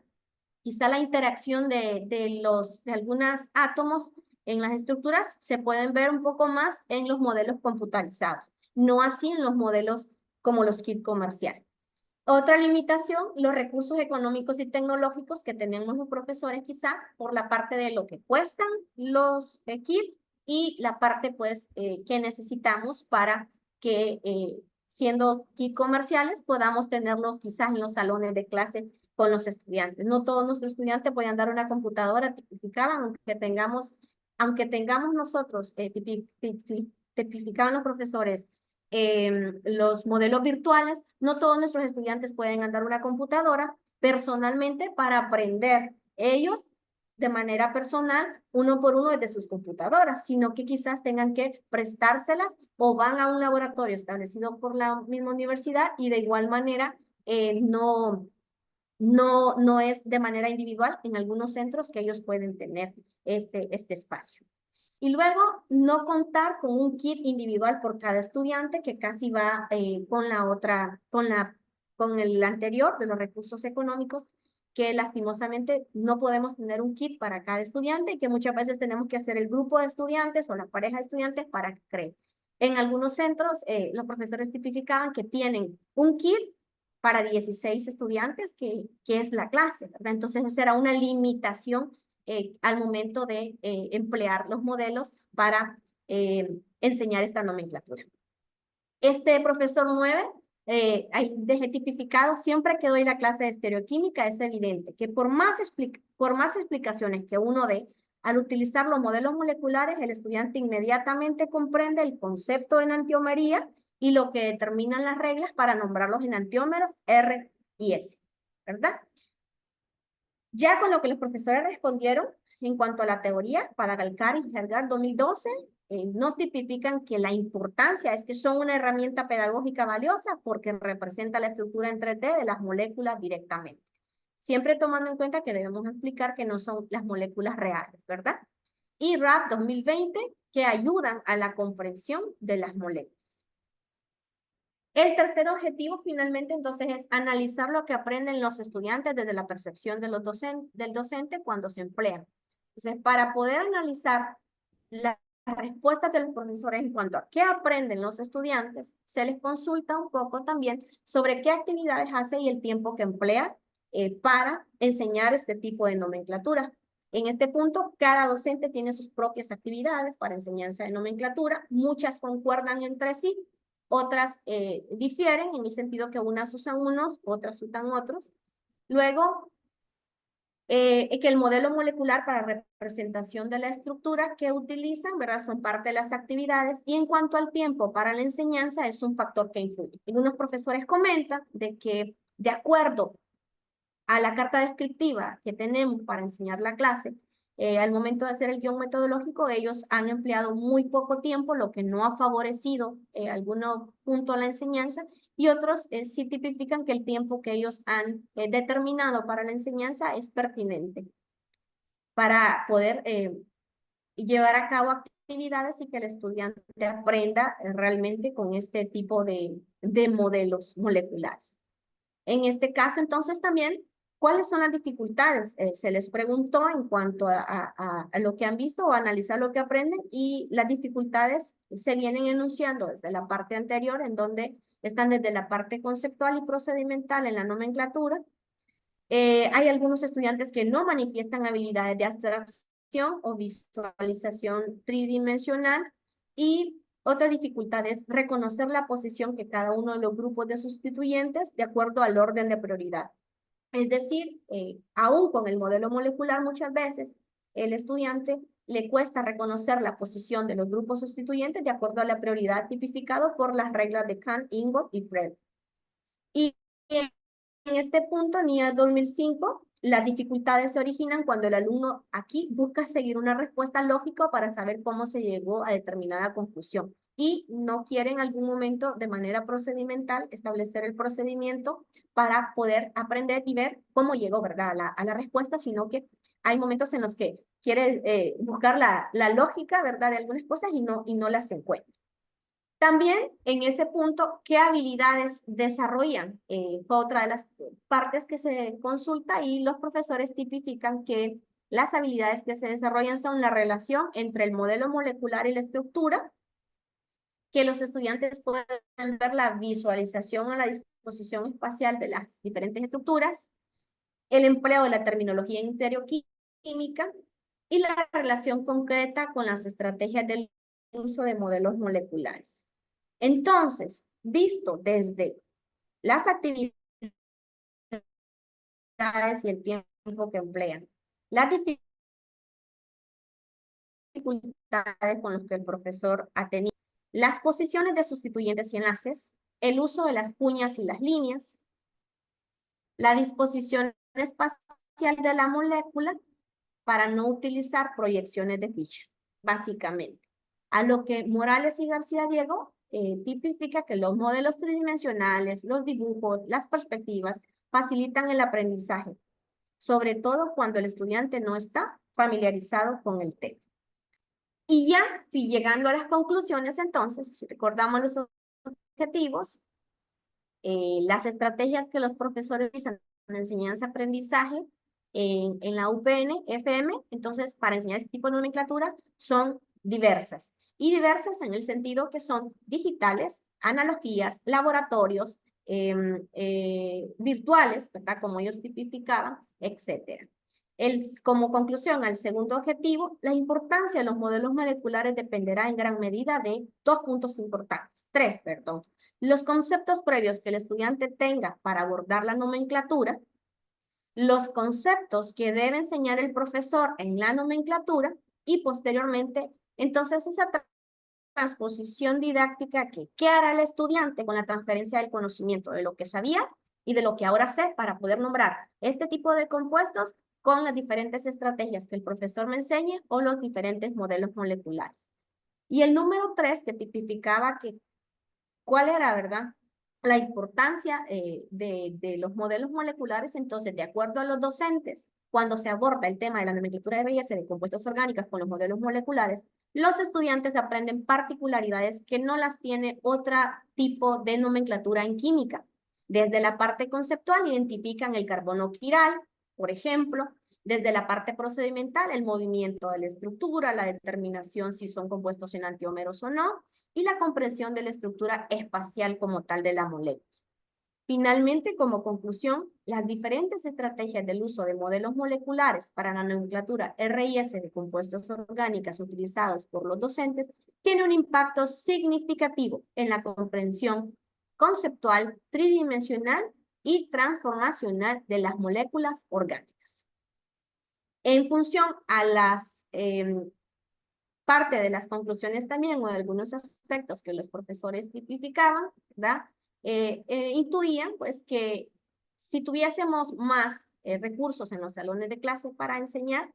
Quizá la interacción de algunos átomos en las estructuras se pueden ver un poco más en los modelos computarizados, no así en los modelos como los kits comerciales. Otra limitación, los recursos económicos y tecnológicos que tenemos los profesores quizá por la parte de lo que cuestan los kits y la parte pues que necesitamos para que siendo kits comerciales podamos tenerlos quizás en los salones de clase con los estudiantes. No todos nuestros estudiantes pueden dar una computadora tipificada, aunque tengamos nosotros tipificaban los profesores los modelos virtuales, no todos nuestros estudiantes pueden andar una computadora personalmente para aprender ellos de manera personal, uno por uno desde sus computadoras, sino que quizás tengan que prestárselas o van a un laboratorio establecido por la misma universidad y de igual manera no es de manera individual en algunos centros que ellos pueden tener este espacio. Y luego, no contar con un kit individual por cada estudiante, que casi va con el anterior de los recursos económicos, que lastimosamente no podemos tener un kit para cada estudiante y que muchas veces tenemos que hacer el grupo de estudiantes o la pareja de estudiantes para que creen. En algunos centros, los profesores tipificaban que tienen un kit para 16 estudiantes, que es la clase, ¿verdad? Entonces, esa era una limitación al momento de emplear los modelos para enseñar esta nomenclatura. Este profesor 9, dejé tipificado, siempre que doy la clase de estereoquímica es evidente que por más explicaciones que uno dé, al utilizar los modelos moleculares, el estudiante inmediatamente comprende el concepto de enantiomería y lo que determinan las reglas para nombrar los enantiómeros R y S, ¿verdad? Ya con lo que los profesores respondieron, en cuanto a la teoría, para Galcar y Hergar 2012, nos tipifican que la importancia es que son una herramienta pedagógica valiosa porque representa la estructura en 3D de las moléculas directamente. Siempre tomando en cuenta que debemos explicar que no son las moléculas reales, ¿verdad? Y RAP 2020, que ayudan a la comprensión de las moléculas. El tercer objetivo, finalmente, entonces, es analizar lo que aprenden los estudiantes desde la percepción de del docente cuando se emplean. Entonces, para poder analizar las respuestas de los profesores en cuanto a qué aprenden los estudiantes, se les consulta un poco también sobre qué actividades hace y el tiempo que emplea para enseñar este tipo de nomenclatura. En este punto, cada docente tiene sus propias actividades para enseñanza de nomenclatura. Muchas concuerdan entre sí, otras difieren en el sentido que unas usan unos, otras usan otros. Luego, que el modelo molecular para representación de la estructura que utilizan, ¿verdad? Son parte de las actividades. Y en cuanto al tiempo para la enseñanza, es un factor que influye. Algunos profesores comentan de que, de acuerdo a la carta descriptiva que tenemos para enseñar la clase, al momento de hacer el guión metodológico, ellos han empleado muy poco tiempo, lo que no ha favorecido algunos puntos a la enseñanza, y otros sí tipifican que el tiempo que ellos han determinado para la enseñanza es pertinente para poder llevar a cabo actividades y que el estudiante aprenda realmente con este tipo de modelos moleculares. En este caso, entonces, también, ¿cuáles son las dificultades? Se les preguntó en cuanto a lo que han visto o analizar lo que aprenden, y las dificultades se vienen enunciando desde la parte anterior, en donde están desde la parte conceptual y procedimental en la nomenclatura. Hay algunos estudiantes que no manifiestan habilidades de abstracción o visualización tridimensional, y otra dificultad es reconocer la posición que cada uno de los grupos de sustituyentes de acuerdo al orden de prioridad. Es decir, aún con el modelo molecular, muchas veces el estudiante le cuesta reconocer la posición de los grupos sustituyentes de acuerdo a la prioridad tipificado por las reglas de Kant, Ingold y Fred. Y en este punto, NIA 2005, las dificultades se originan cuando el alumno aquí busca seguir una respuesta lógica para saber cómo se llegó a determinada conclusión, y no quiere en algún momento de manera procedimental establecer el procedimiento para poder aprender y ver cómo llegó, ¿verdad?, a la respuesta, sino que hay momentos en los que quiere buscar la lógica, ¿verdad?, de algunas cosas y no las encuentra. También en ese punto, ¿qué habilidades desarrollan? Fue otra de las partes que se consulta, y los profesores tipifican que las habilidades que se desarrollan son la relación entre el modelo molecular y la estructura, que los estudiantes pueden ver la visualización o la disposición espacial de las diferentes estructuras, el empleo de la terminología estereoquímica y la relación concreta con las estrategias del uso de modelos moleculares. Entonces, visto desde las actividades y el tiempo que emplean, las dificultades con las que el profesor ha tenido, las posiciones de sustituyentes y enlaces, el uso de las cuñas y las líneas, la disposición espacial de la molécula para no utilizar proyecciones de Fischer, básicamente. A lo que Morales y García Diego tipifica que los modelos tridimensionales, los dibujos, las perspectivas facilitan el aprendizaje, sobre todo cuando el estudiante no está familiarizado con el tema. Y ya, llegando a las conclusiones, entonces, recordamos los objetivos, las estrategias que los profesores utilizan en enseñanza-aprendizaje en la UPN, FM, entonces, para enseñar este tipo de nomenclatura, son diversas. Y diversas en el sentido que son digitales, analogías, laboratorios, virtuales, ¿verdad?, como ellos tipificaban, etc. Como conclusión al segundo objetivo, la importancia de los modelos moleculares dependerá en gran medida de tres, perdón. Los conceptos previos que el estudiante tenga para abordar la nomenclatura, los conceptos que debe enseñar el profesor en la nomenclatura, y posteriormente, entonces, esa transposición didáctica ¿qué hará el estudiante con la transferencia del conocimiento de lo que sabía y de lo que ahora sé para poder nombrar este tipo de compuestos con las diferentes estrategias que el profesor me enseñe o los diferentes modelos moleculares. Y el número 3 que tipificaba cuál era, ¿verdad?, la importancia de los modelos moleculares. Entonces, de acuerdo a los docentes, cuando se aborda el tema de la nomenclatura RIS de compuestos orgánicos con los modelos moleculares, los estudiantes aprenden particularidades que no las tiene otro tipo de nomenclatura en química. Desde la parte conceptual identifican el carbono quiral, por ejemplo. Desde la parte procedimental, el movimiento de la estructura, la determinación si son compuestos enantiómeros o no, y la comprensión de la estructura espacial como tal de la molécula. Finalmente, como conclusión, las diferentes estrategias del uso de modelos moleculares para la nomenclatura RIS de compuestos orgánicos utilizados por los docentes tienen un impacto significativo en la comprensión conceptual, tridimensional y transformacional de las moléculas orgánicas. En función a las parte de las conclusiones también o de algunos aspectos que los profesores tipificaban, ¿verdad? Intuían pues que si tuviésemos más recursos en los salones de clase para enseñar,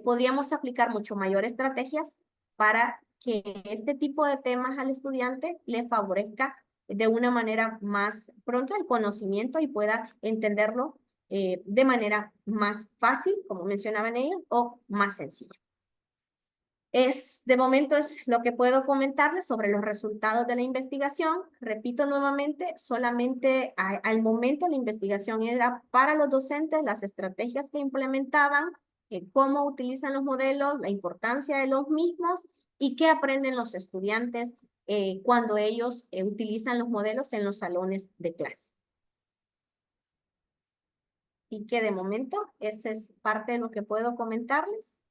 podríamos aplicar mucho mayor estrategias para que este tipo de temas al estudiante le favorezca de una manera más pronta el conocimiento y pueda entenderlo de manera más fácil, como mencionaban ellos, o más sencilla. De momento es lo que puedo comentarles sobre los resultados de la investigación. Repito nuevamente, solamente al momento la investigación era para los docentes, las estrategias que implementaban, cómo utilizan los modelos, la importancia de los mismos y qué aprenden los estudiantes cuando ellos utilizan los modelos en los salones de clase. Y que de momento esa es parte de lo que puedo comentarles.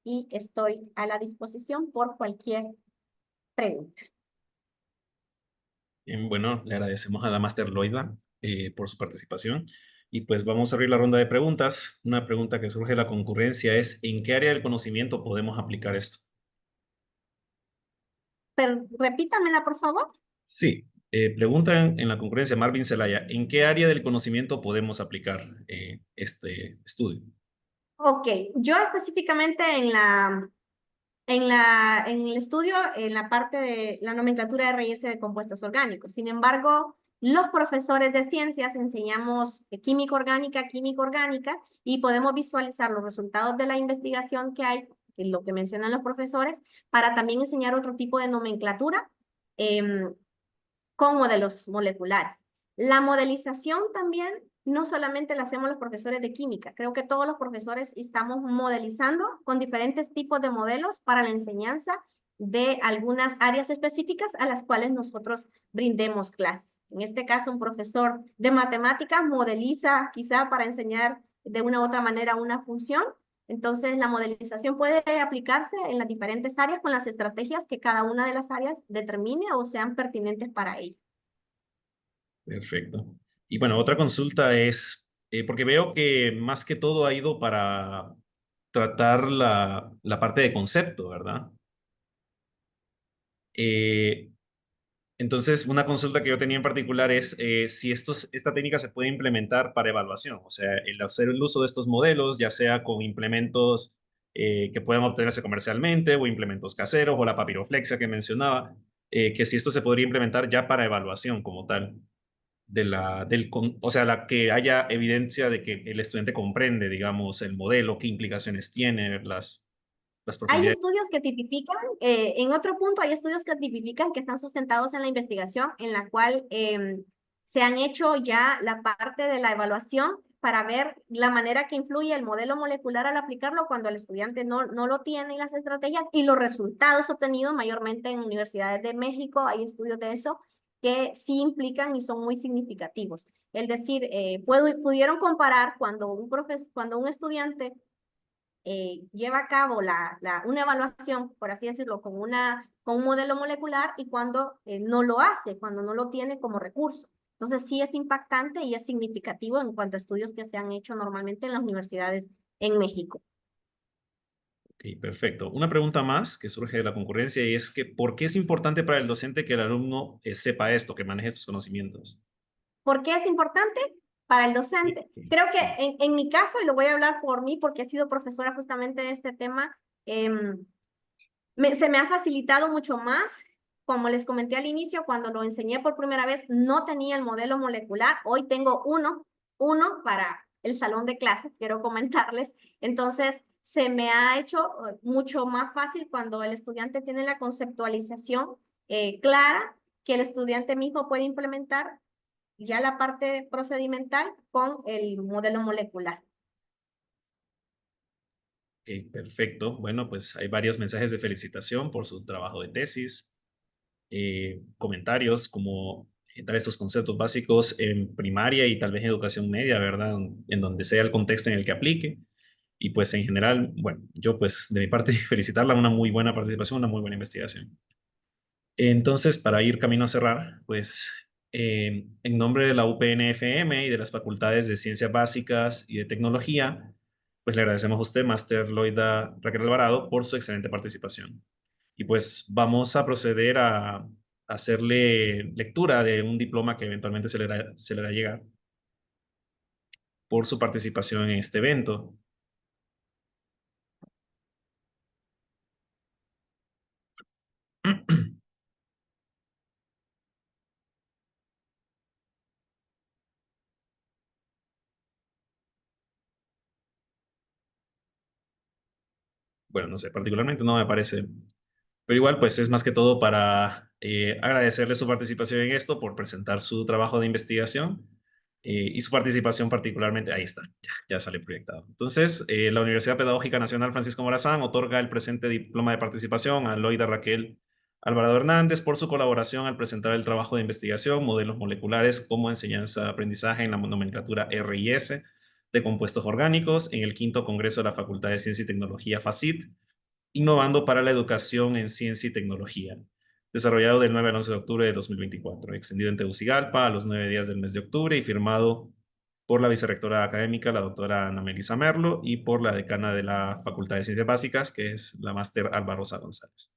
Y estoy a la disposición por cualquier pregunta. Bueno, le agradecemos a la Máster Loida por su participación. Y pues vamos a abrir la ronda de preguntas. Una pregunta que surge de la concurrencia es, ¿en qué área del conocimiento podemos aplicar esto? Pero repítamela, por favor. Sí, preguntan en la concurrencia Marvin Zelaya, ¿en qué área del conocimiento podemos aplicar este estudio? Ok, yo específicamente en el estudio, en la parte de la nomenclatura RIS de compuestos orgánicos. Sin embargo, los profesores de ciencias enseñamos química orgánica, y podemos visualizar los resultados de la investigación que hay, lo que mencionan los profesores, para también enseñar otro tipo de nomenclatura con modelos moleculares. La modelización también no solamente la hacemos los profesores de química, creo que todos los profesores estamos modelizando con diferentes tipos de modelos para la enseñanza de algunas áreas específicas a las cuales nosotros brindemos clases. En este caso, un profesor de matemáticas modeliza quizá para enseñar de una u otra manera una función. Entonces, la modelización puede aplicarse en las diferentes áreas con las estrategias que cada una de las áreas determine o sean pertinentes para ello. Perfecto. Y bueno, otra consulta es, porque veo que más que todo ha ido para tratar la parte de concepto, ¿verdad? Entonces, una consulta que yo tenía en particular es si esta técnica se puede implementar para evaluación, o sea, el hacer el uso de estos modelos, ya sea con implementos que puedan obtenerse comercialmente o implementos caseros o la papiroflexia que mencionaba, que si esto se podría implementar ya para evaluación como tal, o sea, que haya evidencia de que el estudiante comprende, digamos, el modelo, qué implicaciones tiene, las Hay profundidades. estudios que tipifican, en otro punto hay estudios que tipifican que están sustentados en la investigación, en la cual se han hecho ya la parte de la evaluación para ver la manera que influye el modelo molecular al aplicarlo cuando el estudiante no lo tiene en las estrategias y los resultados obtenidos mayormente en universidades de México, hay estudios de eso que sí implican y son muy significativos. Es decir, pudieron comparar cuando un estudiante lleva a cabo una evaluación, por así decirlo, con un modelo molecular y cuando no lo hace, cuando no lo tiene como recurso. Entonces sí es impactante y es significativo en cuanto a estudios que se han hecho normalmente en las universidades en México. Ok, perfecto. Una pregunta más que surge de la concurrencia y es que ¿por qué es importante para el docente que el alumno sepa esto, que maneje estos conocimientos? ¿Por qué es importante? para el docente. Sí. Creo que en mi caso, y lo voy a hablar por mí porque he sido profesora justamente de este tema, se me ha facilitado mucho más. Como les comenté al inicio, cuando lo enseñé por primera vez, no tenía el modelo molecular. Hoy tengo uno para el salón de clase, quiero comentarles. Entonces, se me ha hecho mucho más fácil cuando el estudiante tiene la conceptualización clara, que el estudiante mismo puede implementar ya la parte procedimental con el modelo molecular. Ok, perfecto. Bueno, pues hay varios mensajes de felicitación por su trabajo de tesis, comentarios como dar estos conceptos básicos en primaria y tal vez en educación media, ¿verdad? En donde sea el contexto en el que aplique. Y pues en general, bueno, yo pues de mi parte felicitarla, una muy buena participación, una muy buena investigación. Entonces, para ir camino a cerrar, pues en nombre de la UPNFM y de las facultades de Ciencias Básicas y de Tecnología, pues le agradecemos a usted, Máster Loida Raquel Alvarado, por su excelente participación. Y pues vamos a proceder a hacerle lectura de un diploma que eventualmente se le hará llegar por su participación en este evento. Bueno, no sé, particularmente no me parece. Pero igual, pues es más que todo para agradecerle su participación en esto, por presentar su trabajo de investigación y su participación particularmente. Ahí está, ya sale proyectado. Entonces, la Universidad Pedagógica Nacional Francisco Morazán otorga el presente diploma de participación a Loida Raquel Alvarado Hernández por su colaboración al presentar el trabajo de investigación, modelos moleculares como enseñanza-aprendizaje en la nomenclatura RIS de compuestos orgánicos en el quinto Congreso de la Facultad de Ciencia y Tecnología FACIT, Innovando para la Educación en Ciencia y Tecnología, desarrollado del 9 al 11 de octubre de 2024, extendido en Tegucigalpa a los 9 días del mes de octubre y firmado por la vicerrectora académica, la doctora Ana Melisa Merlo, y por la decana de la Facultad de Ciencias Básicas, que es la máster Alba Rosa González.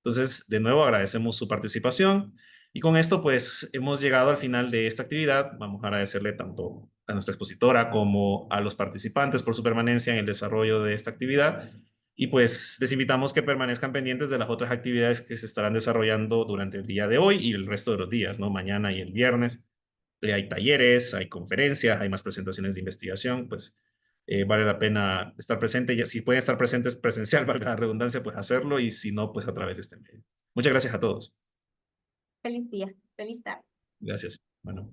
Entonces, de nuevo, agradecemos su participación y con esto, pues, hemos llegado al final de esta actividad. Vamos a agradecerle tanto a nuestra expositora como a los participantes por su permanencia en el desarrollo de esta actividad. Y pues les invitamos que permanezcan pendientes de las otras actividades que se estarán desarrollando durante el día de hoy y el resto de los días, ¿no? Mañana y el viernes. Hay talleres, hay conferencias, hay más presentaciones de investigación, pues vale la pena estar presente. Y si pueden estar presentes presencial, valga la redundancia, pues hacerlo, y si no, pues a través de este medio. Muchas gracias a todos. Feliz día, feliz tarde. Gracias. Bueno.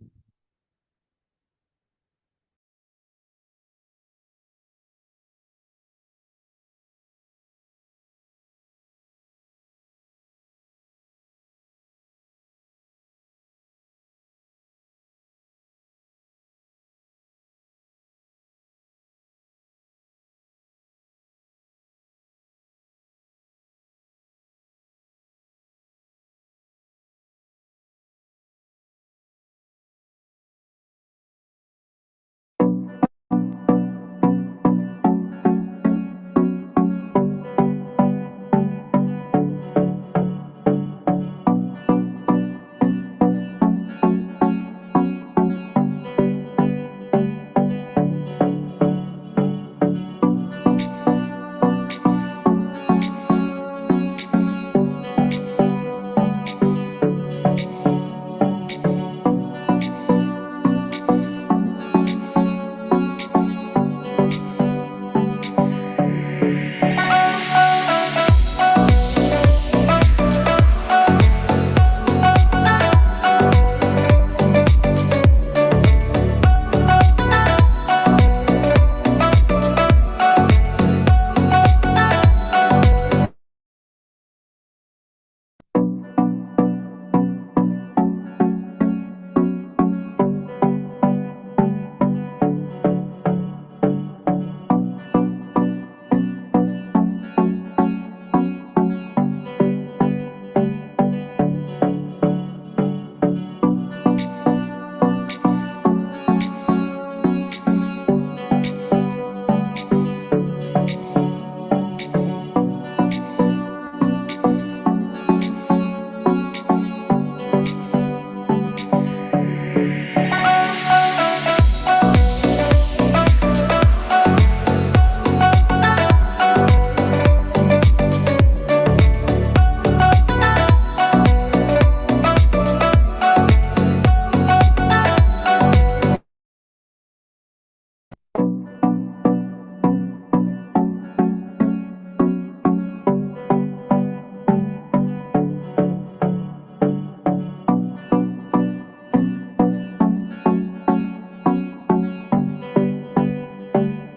Gracias.